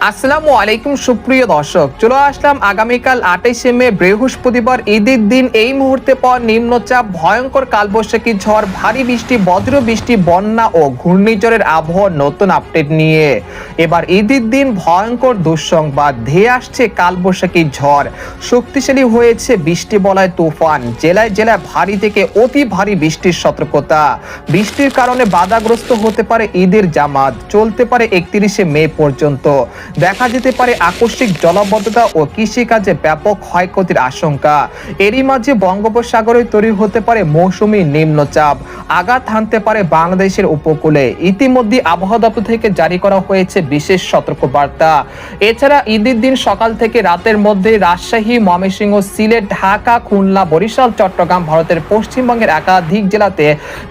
আসসালামু আলাইকুম সুপ্রিয় দর্শক, চলে আসলাম আগামীকাল 28শে মে বৃহস্পতিবার ঈদের দিন। এই মুহূর্তে পর নিম্নচাপ, ভয়ঙ্কর কালবৈশাখী ঝড়, ভারী বৃষ্টি, বজ্র বৃষ্টি, বন্যা ও ঘূর্ণিঝড়ের আবহাওয়ার নতুন আপডেট নিয়ে এবার ঈদের দিন ভয়ঙ্কর দুঃসংবাদ। ধেয়ে আসছে কালবৈশাখী ঝড়, শক্তিশালী হয়েছে বৃষ্টি বলয় তুফান, জেলায় জেলায় ভারী থেকে অতি ভারী বৃষ্টির সতর্কতা। বৃষ্টির কারণে বাধাগ্রস্ত হতে পারে ঈদের জামাত, চলতে পারে 31শে মে পর্যন্ত। দেখা যেতে পারে আকস্মিক জলাবদ্ধতা ও কৃষিকাজে ব্যাপক ক্ষয়ক্ষতির আশঙ্কা। এরই মাঝে বঙ্গোপসাগরে তৈরি হতে পারে মৌসুমী নিম্নচাপ, আঘাত হানতে পারে বাংলাদেশের উপকূলে। ইতিমধ্যে আবহাওয়া দপ্তর থেকে জারি করা হয়েছে বিশেষ সতর্কবার্তা। এছাড়া ঈদের দিন সকাল থেকে রাতের মধ্যে রাজশাহী, ময়মনসিংহ, সিলেট, ঢাকা, খুলনা, বরিশাল, চট্টগ্রাম, ভারতের পশ্চিমবঙ্গের একাধিক জেলাতে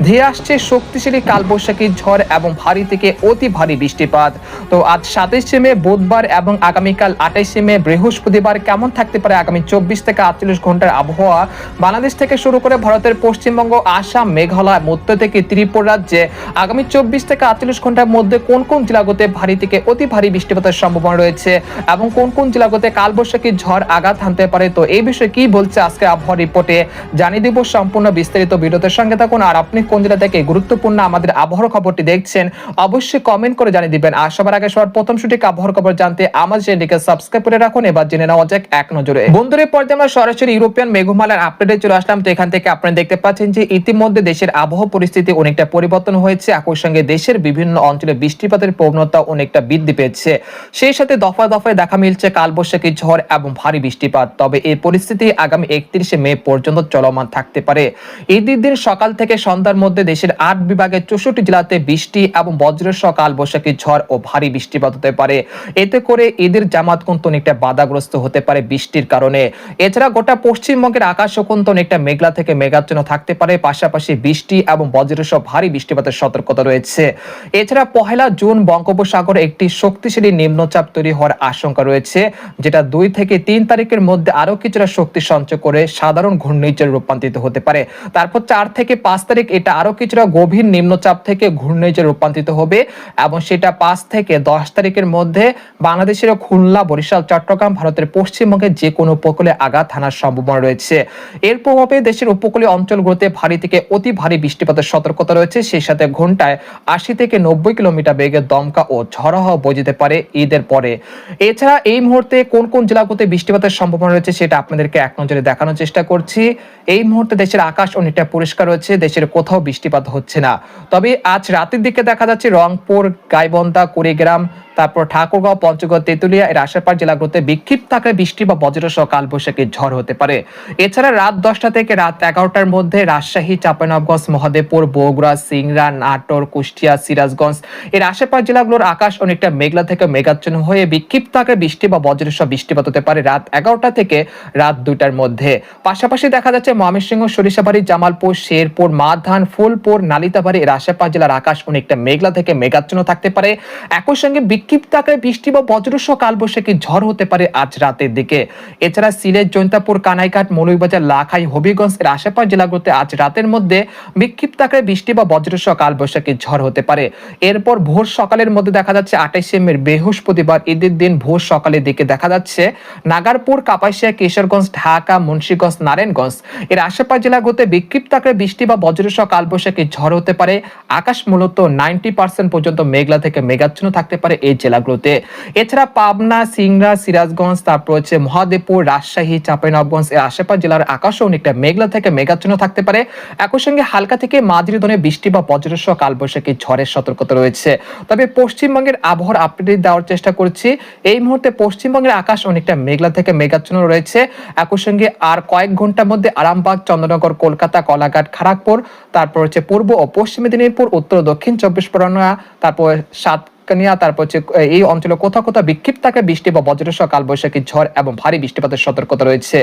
ধেয়ে আসছে শক্তিশালী কালবৈশাখী ঝড় এবং ভারী থেকে অতি ভারী বৃষ্টিপাত। তো আজ 27শে মে বুধবার এবং আগামীকাল 28শে মে বৃহস্পতিবার কেমন থাকতে পারে আগামী 24 থেকে 48 ঘন্টার আবহাওয়া বাংলাদেশ থেকে শুরু করে ভারতের পশ্চিমবঙ্গ, আসাম, মেঘালয়, মধ্য থেকে ত্রিপুরা রাজ্যে আগামী 24 থেকে 48 ঘন্টার মধ্যে কোন কোন জেলাগুলোতে ভারী থেকে অতি ভারী বৃষ্টিপাতের সম্ভাবনা রয়েছে এবং কোন কোন জেলাগুলোতে কালবৈশাখী ঝড় আঘাত হানতে পারে, তো এই বিষয়ে কি বলছে আজকে আবহাওয়া রিপোর্টে জানিয়ে দিব সম্পূর্ণ বিস্তারিত। ভিডিওর সঙ্গে থাকুন। আর আপনি কোন জেলা থেকে গুরুত্বপূর্ণ আমাদের আবহাওয়ার খবরটি দেখছেন অবশ্যই কমেন্ট করে জানিয়ে দিবেন। আর সবার আগে সবার প্রথম সঠিক আবহাওয়ার খবর জানতে আমার চ্যানেলটিকে সাবস্ক্রাইব করে রাখুন। এবার জেনে নেওয়া যাক এক নজরে। বন্ধুদের পর্যায়ে আমরা সরাসরি ইউরোপিয়ান মেঘমালার আপডেটে চলে আসলাম। তো এখান থেকে আপনারা দেখতে পাচ্ছেন যে ইতিমধ্যে দেশের আবহাওয়া পরিস্থিতি অনেকটা পরিবর্তন হয়েছে। একই সঙ্গে দেশের বিভিন্ন অঞ্চলে বৃষ্টিপাতের প্রবণতা অনেকটা বৃদ্ধি পেয়েছে। সেই সাথে দফায় দফায় দেখা মিলছে কালবৈশাখী ঝড় এবং ভারী বৃষ্টিপাত। তবে এই পরিস্থিতি আগামী 31শে মে পর্যন্ত চলমান থাকতে পারে। ঈদের দিন সকাল থেকে সন্ধ্যার মধ্যে দেশের 8 বিভাগের 64 জেলাতে বৃষ্টি এবং বজ্রসহ কালবৈশাখী ঝড় ও ভারী বৃষ্টিপাত হতে পারে। এতে করে ঈদের জামাত কিন্তু অনেকটা বাধাগ্রস্ত হতে পারে বৃষ্টির কারণে। এছাড়া গোটা পশ্চিমবঙ্গের আকাশও কিন্তু অনেকটা মেঘলা থেকে মেঘাচ্ছন্ন থাকতে পারে। পাশাপাশি বৃষ্টি এবং বজ্রসহ ভারী বৃষ্টিপাতের সতর্কতা রয়েছে। এছাড়া 1 জুন বঙ্গোপসাগরে একটি শক্তিশালী নিম্নচাপ তৈরি হওয়ার আশঙ্কা রয়েছে, যেটা 2 থেকে 3 তারিখের মধ্যে আরো কিছুটা শক্তি সঞ্চয় করে সাধারণ ঘূর্ণিঝড়ে রূপান্তরিত হতে পারে। তারপর 4 থেকে 5 তারিখ এটা আরো কিছুটা গভীর নিম্নচাপ থেকে ঘূর্ণিঝড়ে রূপান্তরিত হবে এবং সেটা 5 থেকে 10 তারিখের মধ্যে বাংলাদেশের খুলনা, বরিশাল, চট্টগ্রাম, ভারতের পশ্চিমবঙ্গের যে কোনো উপকূলে আঘাত হানার সম্ভাবনা রয়েছে। এর প্রভাবে দেশের উপকূলীয় অঞ্চলগুলোতে ভারী থেকে অতি ভারী বৃষ্টিপাতের সতর্কতা রয়েছে। সেই সাথে ঘন্টায় 80 থেকে 90 কিলোমিটার বেগে দমকা ও ঝড়ো হাওয়া বয়ে যেতে পারে ঈদের পরে। এছাড়া এই মুহূর্তে কোন কোন জেলাগুলোতে বৃষ্টিপাতের সম্ভাবনা রয়েছে সেটা আপনাদেরকে এক নজরে দেখানোর চেষ্টা করছি। এই মুহূর্তে দেশের আকাশ অনেকটা পরিষ্কার রয়েছে, দেশের কোথাও বৃষ্টিপাত হচ্ছে না। তবে আজ রাতের দিকে দেখা যাচ্ছে রংপুর, গাইবান্ধা, কুড়িগ্রাম, তারপর ঠাকুরগাঁও, পঞ্চগড়, তেঁতুলিয়া এর আশেপাশ জেলাগুলোতে বিক্ষিপ্ত আকারে বৃষ্টি বা বজ্রসহ কালবৈশাখী ঝড় হতে পারে। এছাড়া রাত 10টা থেকে রাত 11টার মধ্যে রাজশাহী, চাঁপাইনবাবগঞ্জ, মহদেবপুর, বগুড়া, সিংড়া, নাটোর, কুষ্টিয়া, সিরাজগঞ্জ এর আশেপাশ জেলাগুলোর আকাশ অনেকটা মেঘলা থেকে মেঘাচ্ছন্ন হয়ে বিক্ষিপ্ত আকারে বৃষ্টি বা বজ্রসহ বৃষ্টিপাত হতে পারে রাত 11টা থেকে রাত 2টার মধ্যে। পাশাপাশি দেখা যাচ্ছে ময়মনসিংহ, সরিষাবাড়ি, জামালপুর, শেরপুর, মাধান, ফুলপুর, নালিতাবাড়ি এর আশেপাশ জেলার আকাশ অনেকটা মেঘলা থেকে মেঘাচ্ছন্ন থাকতে পারে। একই সঙ্গে বিক্ষিপ্ত আকারে বৃষ্টি বা বজ্রসহ কালবৈশাখী ঝড় হতে পারে আজ রাতের দিকে। এছাড়া সিলেট, জৈন্তাপুর, কানাইঘাট, মৌলভীবাজার, লাখাই, হবিগঞ্জ এর আশেপাশ জেলাগুলোতে আজ রাতের মধ্যে বিক্ষিপ্ত আকারে বৃষ্টি বা বজ্রসহ কালবৈশাখী ঝড় হতে পারে। এরপর ভোর সকালের মধ্যে দেখা যাচ্ছে 28শে মে বৃহস্পতিবার ঈদের দিন ভোর সকালের দিকে দেখা যাচ্ছে নাগারপুর, কাপাসিয়া, কিশোরগঞ্জ, ঢাকা, মুন্সিগঞ্জ, নারায়ণগঞ্জ এর আশেপাশ জেলাগুলোতে বিক্ষিপ্ত আকারে বৃষ্টি বা বজ্রসহ কালবৈশাখী ঝড় হতে পারে। আকাশ মূলত 90% পর্যন্ত মেঘলা থেকে মেঘাচ্ছন্ন থাকতে পারে এই জেলাগুলোতে। এছাড়া পাবনা, সিংড়া, সিরাজগঞ্জ, তারপর হচ্ছে মহাদেবপুর, রাজশাহী, চাঁপাইনবাবগঞ্জ এর আশেপাশ জেলার আকাশও অনেকটা মেঘলা থেকে মেঘাচ্ছন্ন থাকতে পারে। একই সঙ্গে হালকা থেকে মাঝারি ধরনের বৃষ্টি বা বজ্রসহ কালবৈশাখী ঝড়ের সতর্কতা রয়েছে। তবে পশ্চিমবঙ্গের আবহাওয়ার আপডেট দেওয়ার চেষ্টা করছি। এই মুহূর্তে পশ্চিমবঙ্গের আকাশ অনেকটা মেঘলা থেকে মেঘাচ্ছন্ন রয়েছে। একই সঙ্গে আর কয়েক ঘন্টার মধ্যে আরামবাগ, চন্দ্রনগর, কলকাতা, কলাঘাট, খড়গপুর, তারপর হচ্ছে পূর্ব ও পশ্চিম মেদিনীপুর, উত্তর ও দক্ষিণ 24 পরগনা, তারপর তারপর হচ্ছে এই অঞ্চলে কোথাও কোথাও বিক্ষিপ্ত আকারে বৃষ্টি বা বজ্রসহ কালবৈশাখী ঝড় এবং ভারী বৃষ্টিপাতের সতর্কতা রয়েছে।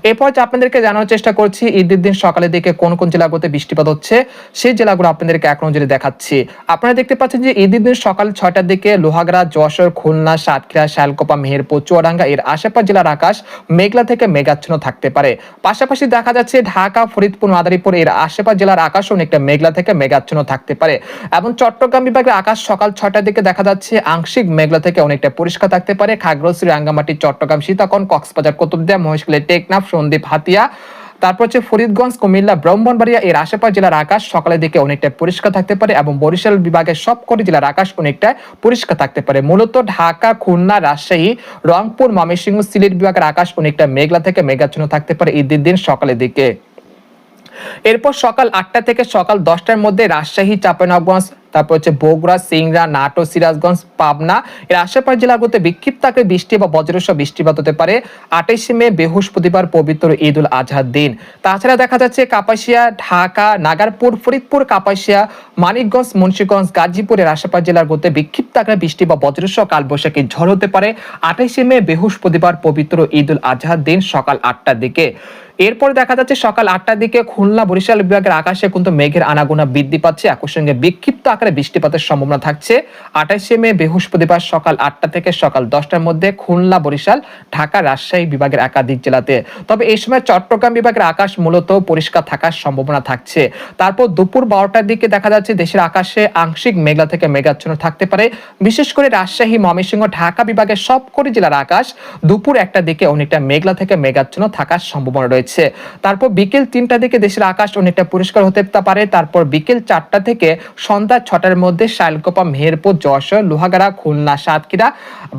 এরপর আপনাদেরকে জানানোর চেষ্টা করছি ঈদের দিন সকালের দিকে কোন কোন জেলাগুলোতে বৃষ্টিপাত হচ্ছে সেই জেলাগুলো আপনাদেরকে এক নজরে দেখাচ্ছি। আপনারা দেখতে পাচ্ছেন যে ঈদের দিন সকাল 6টার দিকে লোহাগড়া, যশোর, খুলনা, সাতক্ষীরা, শালকোপা, মেহেরপুর, চুয়াডাঙ্গা এর আশেপাশ জেলার আকাশ মেঘলা থেকে মেঘাচ্ছন্ন থাকতে পারে। পাশাপাশি দেখা যাচ্ছে ঢাকা, ফরিদপুর, মাদারীপুর এর আশেপাশ জেলার আকাশ অনেকটা মেঘলা থেকে মেঘাচ্ছন্ন থাকতে পারে এবং চট্টগ্রাম বিভাগের আকাশ সকাল 6টার দিকে দেখা দেখা যাচ্ছে আংশিক মেঘলা থেকে অনেকটা পরিষ্কার থাকতে পারে। খাগড়াছড়ি, রাঙ্গামাটি, চট্টগ্রাম, সীতাকুণ্ড, কক্সবাজার, কুতুবদিয়া, মহেশখালী, টেকনাফ, সন্দ্বীপ, হাতিয়া, তারপর হচ্ছে ফরিদগঞ্জ, কুমিল্লা, ব্রাহ্মণবাড়িয়া এর আশেপাশ জেলার আকাশ সকালের দিকে অনেকটা পরিষ্কার থাকতে পারে এবং বরিশাল বিভাগের সবকটি জেলার আকাশ অনেকটা পরিষ্কার থাকতে পারে। মূলত ঢাকা, খুলনা, রাজশাহী, রংপুর, ময়মনসিংহ, সিলেট বিভাগের আকাশ অনেকটা মেঘলা থেকে মেঘাচ্ছন্ন থাকতে পারে ঈদের দিন সকালের দিকে। এরপর সকাল 8টা থেকে সকাল 10টার মধ্যে রাজশাহী, চাঁপাইনবাবগঞ্জ, তারপর হচ্ছে বগুড়া, সিংড়া, নাটোর, সিরাজগঞ্জ, পাবনা এর আশেপাশ জেলাগুলোতে বিক্ষিপ্ত আকারে বৃষ্টি বা বজ্রসহ বৃষ্টিপাত হতে পারে 28শে মে বৃহস্পতিবার পবিত্র ঈদ উল আজহার দিন। তাছাড়া দেখা যাচ্ছে কাপাসিয়া, ঢাকা, নাগারপুর, ফরিদপুর, কাপাসিয়া, মানিকগঞ্জ, মুন্সিগঞ্জ, গাজীপুরের আশেপাশ জেলাগুলোতে বিক্ষিপ্ত আকারে বৃষ্টি বা বজ্রসহ কালবৈশাখী ঝড় হতে পারে 28শে মে বৃহস্পতিবার পবিত্র ঈদ উল আজহার দিন সকাল 8টার দিকে। এরপর দেখা যাচ্ছে সকাল 8টার দিকে খুলনা, বরিশাল বিভাগের আকাশে কিন্তু মেঘের আনাগোনা বৃদ্ধি পাচ্ছে, একই সঙ্গে বিক্ষিপ্ত আকারে বৃষ্টিপাতের সম্ভাবনা থাকছে 28শে মে বৃহস্পতিবার সকাল 8টা থেকে সকাল 10টার মধ্যে খুলনা, বরিশাল, ঢাকা, রাজশাহী বিভাগের একাধিক জেলাতে। তবে এই সময় চট্টগ্রাম বিভাগের আকাশ মূলত পরিষ্কার থাকার সম্ভাবনা থাকছে। তারপর দুপুর 12টার দিকে দেখা যাচ্ছে দেশের আকাশে আংশিক মেঘলা থেকে মেঘাচ্ছন্ন থাকতে পারে, বিশেষ করে রাজশাহী, ময়মনসিংহ, ঢাকা বিভাগের সবকটি জেলার আকাশ দুপুর 1টার দিকে অনেকটা মেঘলা থেকে মেঘাচ্ছন্ন থাকার সম্ভাবনা রয়েছে। তারপর বিকেল 3টার দিকে দেশের আকাশ অনেকটা পরিষ্কার হতে পারে। তারপর বিকেল 4টা থেকে সন্ধ্যা 6টার মধ্যে শাইলকোপা, মেহেরপুর, যশোর, লোহাগাড়া, খুলনা, সাতক্ষীরা,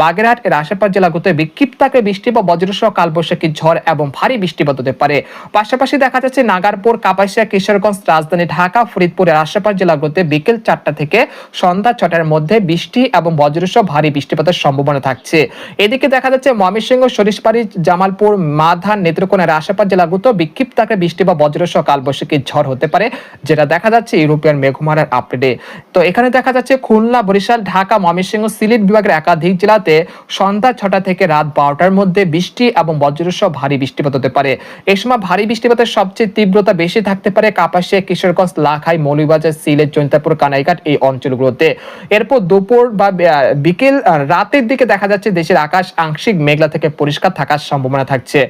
বাগেরহাট এর আশেপাশ জেলাগুলোতে বিক্ষিপ্ত আকারে বৃষ্টি বা বজ্রসহ কালবৈশাখী ঝড় এবং ভারী বৃষ্টিপাত হতে পারে। পাশাপাশি দেখা যাচ্ছে নাগারপুর, কাপাসিয়া, কিশোরগঞ্জ, রাজধানী ঢাকা, ফরিদপুরের আশেপাশ জেলাগুলোতে বিকেল 4টা থেকে সন্ধ্যা 6টার মধ্যে বৃষ্টি এবং বজ্রসহ ভারী বৃষ্টিপাতের সম্ভাবনা থাকছে। এদিকে দেখা যাচ্ছে ময়মনসিংহ, সরিষবাড়ি, জামালপুর, মাধান, নেত্রকোনার আশেপাশ জেলাগুলোতে বিক্ষিপ্ত আকারে বৃষ্টি বা বজ্রসহ কালবৈশাখী ঝড় হতে পারে, যেটা দেখা যাচ্ছে ইউরোপিয়ান মেঘমালার আপডেটে। তো এখানে দেখা যাচ্ছে খুলনা, বরিশাল, ঢাকা, ময়মনসিংহ, সিলেট বিভাগের একাধিক জেলাতে সন্ধ্যা 6টা থেকে রাত 12টার মধ্যে বৃষ্টি এবং বজ্রসহ ভারী বৃষ্টিপাত হতে পারে। এই সময় ভারী বৃষ্টিপাতের সবচেয়ে তীব্রতা বেশি থাকতে পারে কাপাসিয়া, কিশোরগঞ্জ, লাখাই, মৌলভীবাজার, সিলেট, জৈন্তাপুর, কানাইঘাট এই অঞ্চলগুলোতে। এরপর দুপুর বা বিকেল রাতের দিকে দেখা যাচ্ছে দেশের আকাশ আংশিক মেঘলা থেকে পরিষ্কার থাকার সম্ভাবনা থাকছে।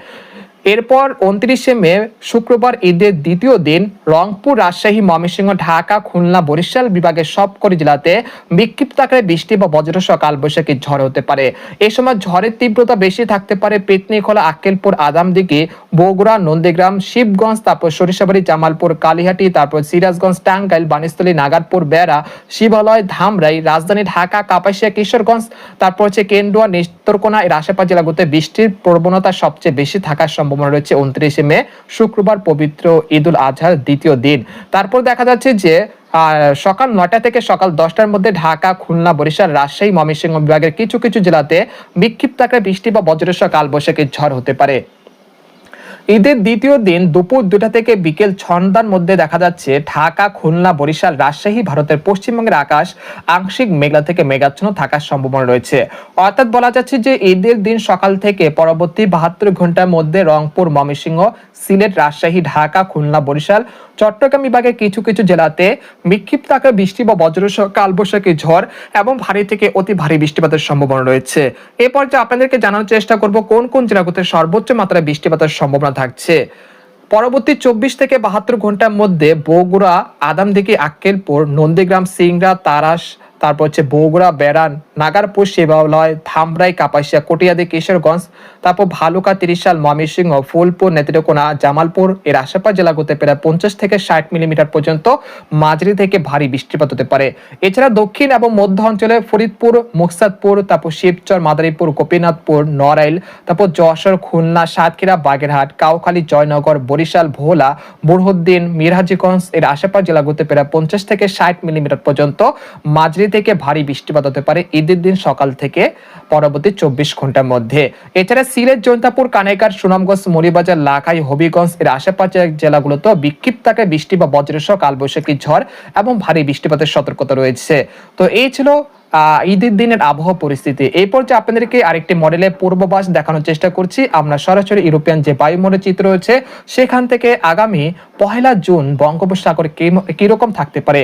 এরপর 29শে মে শুক্রবার ঈদের দ্বিতীয় দিন রংপুর, রাজশাহী, ময়মনসিংহ, ঢাকা, খুলনা, বরিশাল বিভাগের সবকটি জেলাতে বিক্ষিপ্ত আকারে বৃষ্টি বা বজ্রসহ কালবৈশাখী ঝড় হতে পারে। এই সময় ঝড়ের তীব্রতা বেশি থাকতে পারে পেতনিখোলা, আক্কেলপুর, আদামদিঘি, বগুড়া, নন্দীগ্রাম, শিবগঞ্জ, তারপর সরিষাবাড়ি, জামালপুর, কালিহাটি, তারপর সিরাজগঞ্জ, টাঙ্গাইল, বানিশতলী, নাগারপুর, বেড়া, শিবালয়, ধামরাই, রাজধানী ঢাকা, কাপাসিয়া, কিশোরগঞ্জ, তারপর হচ্ছে কেন্দুয়া, নেত্রকোনা এর আশেপাশ জেলাগুলোতে বৃষ্টির প্রবণতা সবচেয়ে বেশি থাকার সম্ভাবনা রয়েছে 29শে মে শুক্রবার পবিত্র ঈদ উল আজহার দ্বিতীয় দিন। তারপর দেখা যাচ্ছে যে সকাল 9টা থেকে সকাল 10টার মধ্যে ঢাকা, খুলনা, বরিশাল, রাজশাহী, ময়মনসিংহ বিভাগের কিছু কিছু জেলাতে বিক্ষিপ্ত আকারে বৃষ্টি বা বজ্রসহ কালবৈশাখী ঝড় হতে পারে। ঈদের দ্বিতীয় দিন দুপুর 2টা থেকে বিকেল 6টার মধ্যে দেখা যাচ্ছে ঢাকা, খুলনা, বরিশাল, রাজশাহী ভারতের পশ্চিমবঙ্গের আকাশ আংশিক মেঘলা থেকে মেঘাচ্ছন্ন থাকার সম্ভাবনা রয়েছে। অর্থাৎ বলা যাচ্ছে যে ঈদের দিন সকাল থেকে পরবর্তী 72 ঘন্টার মধ্যে রংপুর, ময়মনসিংহ, সিলেট, রাজশাহী, ঢাকা, খুলনা, বরিশাল, চট্টগ্রাম বিভাগের কিছু কিছু জেলাতে বিক্ষিপ্ত আকারে বৃষ্টি বা বজ্রসহ কালবৈশাখী ঝড় এবং ভারী থেকে অতি ভারী বৃষ্টিপাতের সম্ভাবনা রয়েছে। এ পর্যায়ে আপনাদেরকে জানানোর চেষ্টা করব কোন কোন জেলাগুলোতে সর্বোচ্চ মাত্রায় বৃষ্টিপাতের সম্ভাবনা থাকছে। পরবর্তী 24 থেকে 72 ঘন্টার মধ্যে বগুড়া, আদামদিঘি, আক্কেলপুর, নন্দীগ্রাম, সিংড়া, তারাস, তারপর হচ্ছে বগুড়া, বেড়ান, নাগারপুর, শিবালয়, ধামরাই, কাপাসিয়া, কটিয়াদি, কিশোরগঞ্জ, তারপর ভালুকা, ত্রিশাল, ময়মনসিংহ, ফুলপুর, নেত্রকোনা, জামালপুর এর আশেপাশ জেলাগুলোতে প্রায় 50 থেকে 60 মিলিমিটার পর্যন্ত মাঝারি থেকে ভারী বৃষ্টিপাত হতে পারে। এছাড়া দক্ষিণ এবং মধ্য অঞ্চলে ফরিদপুর, মুকসাদপুর, তারপর শিবচর, মাদারীপুর, গোপীনাথপুর, নড়াইল, তারপর যশোর, খুলনা, সাতক্ষীরা, বাগেরহাট, কাউখালী, জয়নগর, বরিশাল, ভোলা, বুরহানুদ্দিন, মিরহাজিগঞ্জ এর আশেপাশ জেলাগুলোতে প্রায় 50 থেকে 60 মিলিমিটার পর্যন্ত মাঝারি থেকে ভারী বৃষ্টিপাত হতে পারে ঈদের দিন সকাল থেকে পরবর্তী 24 ঘন্টার মধ্যে। এছাড়া সিলেট, জৈন্তাপুর, কানাইঘাট, সুনামগঞ্জ, মৌলভীবাজার, লাখাই, হবিগঞ্জ এর আশেপাশের জেলাগুলোতে বিক্ষিপ্ত আকারে বৃষ্টি বা বজ্রসহ কালবৈশাখী ঝড় এবং ভারী বৃষ্টিপাতের সতর্কতা রয়েছে। তো এই ছিল ঈদের দিনের আবহাওয়া পরিস্থিতি। এই পর্যায়ে আপনাদেরকে আরেকটি মডেলের পূর্বাভাস দেখানোর চেষ্টা করছি। আমরা সরাসরি ইউরোপিয়ান যে বায়ুমণ্ডল চিত্র রয়েছে সেখান থেকে আগামী 1 জুন বঙ্গোপসাগরে কিরকম থাকতে পারে।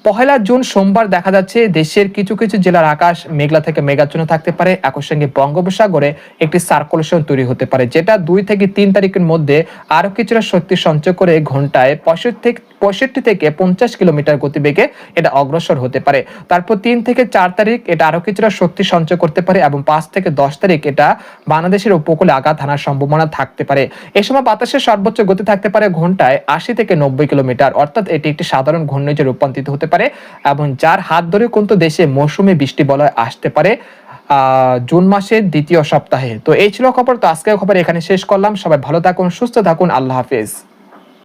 পহেলা জুন সোমবার দেখা যাচ্ছে দেশের কিছু কিছু জেলার আকাশ মেঘলা থেকে মেঘাচ্ছন্ন থাকতে পারে। একই সঙ্গে বঙ্গোপসাগরে একটি সার্কুলেশন তৈরি হতে পারে, যেটা 2 থেকে 3 তারিখের মধ্যে আরো কিছুটা শক্তি সঞ্চয় করে ঘন্টায় 65 থেকে 50 কিলোমিটার গতিবেগে এটা অগ্রসর হতে পারে। তারপর 3 থেকে 4 তারিখ এটা আরো কিছুটা শক্তি সঞ্চয় করতে পারে এবং 5 থেকে 10 তারিখ এটা বাংলাদেশের উপকূলে আঘাত হানার সম্ভাবনা থাকতে পারে। এই সময় বাতাসের সর্বোচ্চ গতি থাকতে পারে ঘন্টায় 80 থেকে 90 কিলোমিটার, অর্থাৎ এটি একটি সাধারণ ঘূর্ণিঝড়ে রূপান্তরিত হতে পারে এবং যার হাত ধরে কিন্তু দেশে মৌসুমী বৃষ্টি বলয় আসতে পারে জুন মাসের দ্বিতীয় সপ্তাহে। তো এই ছিল খবর। তো আজকের খবর এখানে শেষ করলাম। সবাই ভালো থাকুন, সুস্থ থাকুন, আল্লাহ হাফেজ।